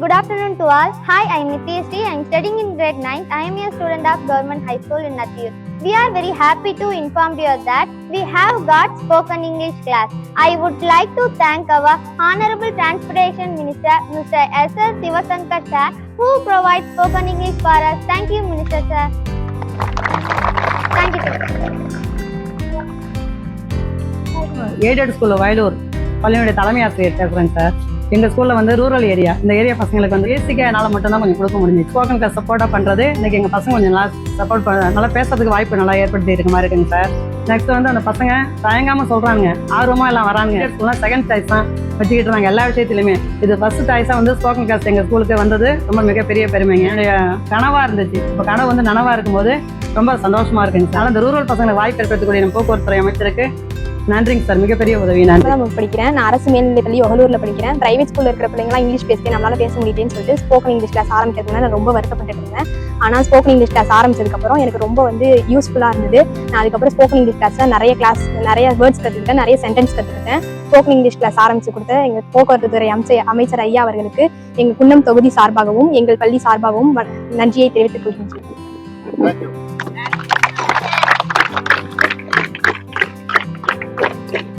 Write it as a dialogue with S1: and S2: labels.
S1: Good afternoon to all. Hi, I am Nitya. I am studying in grade 9th. I am a student of Government High School in Nathur. We are very happy to inform you that we have got spoken English class. I would like to thank our Honorable Transportation Minister, Mr. S.R. Sivasankar sir, who provides spoken English for us. Thank you, Minister sir. Thank you, sir.
S2: Aided ஸ்கூலில் வயலூர் பள்ளியினுடைய தலைமை ஆசிரியர் பேசுகிறேங்க sir. எங்கள் ஸ்கூலில் வந்து rural area, இந்த area பசங்களுக்கு வந்து பேசிக்காக என்னால் மட்டும்தான் கொஞ்சம் கொடுக்க முடிஞ்சிச்சு. ஸ்போக்கன் கிளாஸ் சப்போர்ட்டாக பண்ணுறது இன்றைக்கி எங்கள் பசங்க கொஞ்சம் நல்லா சப்போர்ட் நல்லா பேசுறதுக்கு வாய்ப்பு நல்லா ஏற்படுத்தி இருக்க மாதிரி இருக்குங்க சார். நெக்ஸ்ட் வந்து அந்த பசங்க தயங்காமல் சொல்கிறாங்க, ஆர்வமாக எல்லாம் வராங்க. ஸ்கூலில் செகண்ட் சாய்ஸ் தான் வச்சுக்கிட்டு இருந்தாங்க எல்லா விஷயத்துலையுமே. இது ஃபர்ஸ்ட் சாய்ஸாக வந்து ஸ்போக்கன் கிளாஸ் எங்கள் ஸ்கூலுக்கு வந்தது ரொம்ப மிகப்பெரிய பெருமைங்க. என்னுடைய கனவாக இருந்துச்சு, இப்போ கனவு வந்து நனவாக இருக்கும்போது ரொம்ப சந்தோஷமாக இருக்குங்க சார். அந்த ரூரல் பசங்களுக்கு வாய்ப்பு ஏற்படுத்தக்கூடிய நம்ம போக்குவரத்துறை அமைச்சருக்கு நன்றிங்க சார், மிகப்பெரிய உதவி. நான்
S3: படிக்கிறேன், நான் அரசு மேல்நிலைப்பள்ளி ஒகலூரில் படிக்கிறேன். பிரைவேட் ஸ்கூலில் இருக்கிற பிள்ளைங்களாம் இங்கிலீஷ் பேசி நம்மளால பேச முடியுதுன்னு சொல்லிட்டு ஸ்போக்கன் இங்கிலீஷ் கிளாஸ் ஆரம்பிக்கிறதுக்கு நான் ரொம்ப வருத்தப்பட்டு இருந்தேன். ஆனால் ஸ்போக்கன் இங்கிலீஷ் கிளாஸ் ஆரம்பிச்சதுக்கப்புறம் எனக்கு ரொம்ப வந்து யூஸ்ஃபுல்லாக இருந்தது. நான் அதுக்கப்புறம் ஸ்போக்கன் இங்கிலீஷ் கிளாஸில் நிறைய வேர்ட்ஸ் கற்றுக்கிட்டேன், நிறைய சென்டென்ஸ் கற்றுக்கிட்டேன். ஸ்போக்கன் இங்கிலீஷ் கிளாஸ் ஆரம்பிச்சு கொடுத்த எங்கள் போக்குவரத்துறை அமைச்சர் ஐயா அவர்களுக்கு எங்கள் குன்னம் தொகுதி சார்பாகவும் எங்கள் பள்ளி சார்பாகவும் நன்றியை தெரிவித்துக் கொள்கின்றேன்.